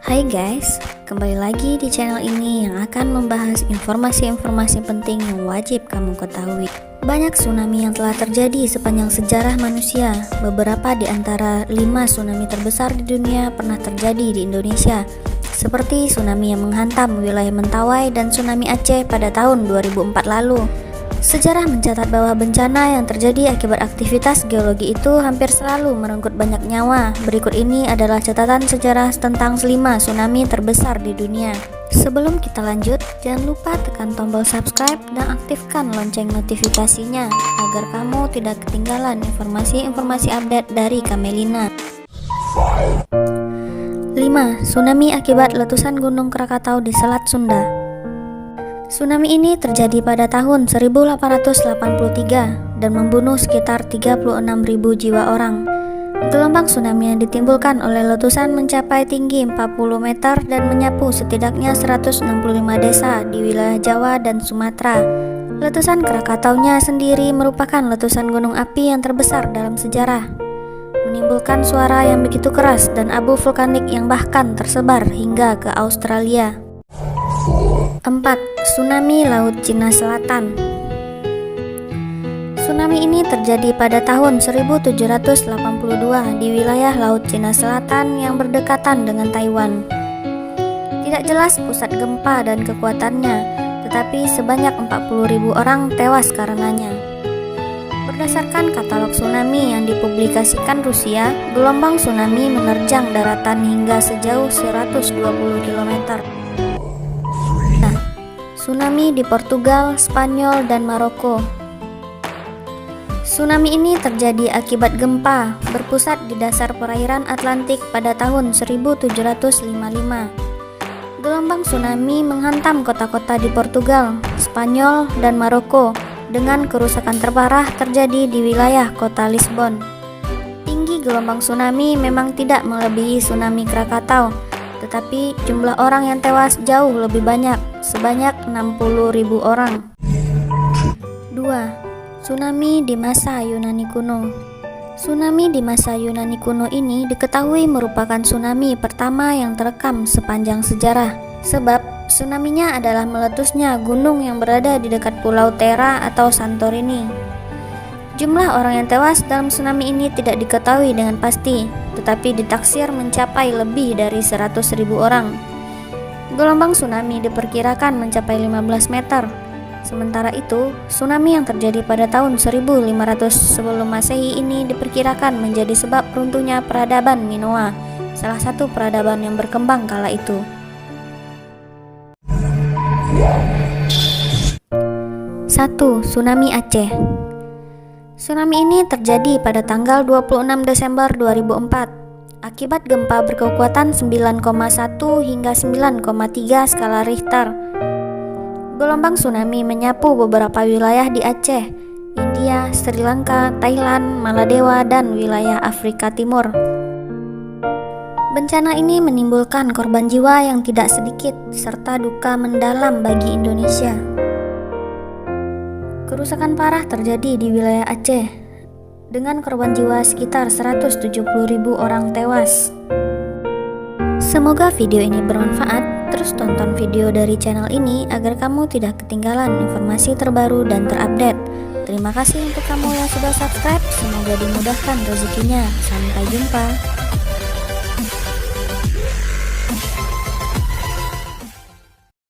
Hai guys, kembali lagi di channel ini yang akan membahas informasi-informasi penting yang wajib kamu ketahui. Banyak tsunami yang telah terjadi sepanjang sejarah manusia. Beberapa di antara 5 tsunami terbesar di dunia pernah terjadi di Indonesia, seperti tsunami yang menghantam wilayah Mentawai dan tsunami Aceh pada tahun 2004 lalu. Sejarah mencatat bahwa bencana yang terjadi akibat aktivitas geologi itu hampir selalu merenggut banyak nyawa. Berikut ini adalah catatan sejarah tentang 5 tsunami terbesar di dunia. Sebelum kita lanjut, jangan lupa tekan tombol subscribe dan aktifkan lonceng notifikasinya agar kamu tidak ketinggalan informasi-informasi update dari Kamelina. 5. Tsunami akibat letusan Gunung Krakatau di Selat Sunda. Tsunami ini terjadi pada tahun 1883 dan membunuh sekitar 36.000 jiwa orang. Gelombang tsunami yang ditimbulkan oleh letusan mencapai tinggi 40 meter dan menyapu setidaknya 165 desa di wilayah Jawa dan Sumatera. Letusan Krakataunya sendiri merupakan letusan gunung api yang terbesar dalam sejarah, menimbulkan suara yang begitu keras dan abu vulkanik yang bahkan tersebar hingga ke Australia. 4. Tsunami Laut Cina Selatan. Tsunami ini terjadi pada tahun 1782 di wilayah Laut Cina Selatan yang berdekatan dengan Taiwan. Tidak jelas pusat gempa dan kekuatannya, tetapi sebanyak 40.000 orang tewas karenanya. Berdasarkan katalog tsunami yang dipublikasikan Rusia, gelombang tsunami menerjang daratan hingga sejauh 120 km. Tsunami di Portugal, Spanyol, dan Maroko. Tsunami ini terjadi akibat gempa berpusat di dasar perairan Atlantik pada tahun 1755. Gelombang tsunami menghantam kota-kota di Portugal, Spanyol, dan Maroko dengan kerusakan terparah terjadi di wilayah kota Lisbon. Tinggi gelombang tsunami memang tidak melebihi tsunami Krakatau, tetapi jumlah orang yang tewas jauh lebih banyak, sebanyak 60.000 orang. 2. Tsunami di masa Yunani kuno. Tsunami di masa Yunani kuno ini diketahui merupakan tsunami pertama yang terekam sepanjang sejarah, sebab tsunaminya adalah meletusnya gunung yang berada di dekat Pulau Thera atau Santorini. Jumlah orang yang tewas dalam tsunami ini tidak diketahui dengan pasti, tetapi ditaksir mencapai lebih dari 100.000 orang. Gelombang tsunami diperkirakan mencapai 15 meter. Sementara itu, tsunami yang terjadi pada tahun 1500 sebelum Masehi ini diperkirakan menjadi sebab runtuhnya peradaban Minoa, salah satu peradaban yang berkembang kala itu. 1. Tsunami Aceh. Tsunami ini terjadi pada tanggal 26 Desember 2004 akibat gempa berkekuatan 9,1 hingga 9,3 skala Richter. Gelombang tsunami menyapu beberapa wilayah di Aceh, India, Sri Lanka, Thailand, Maladewa, dan wilayah Afrika Timur. Bencana ini menimbulkan korban jiwa yang tidak sedikit serta duka mendalam bagi Indonesia. Kerusakan parah terjadi di wilayah Aceh, dengan korban jiwa sekitar 170.000 orang tewas. Semoga video ini bermanfaat. Terus tonton video dari channel ini agar kamu tidak ketinggalan informasi terbaru dan terupdate. Terima kasih untuk kamu yang sudah subscribe. Semoga dimudahkan rezekinya. Sampai jumpa.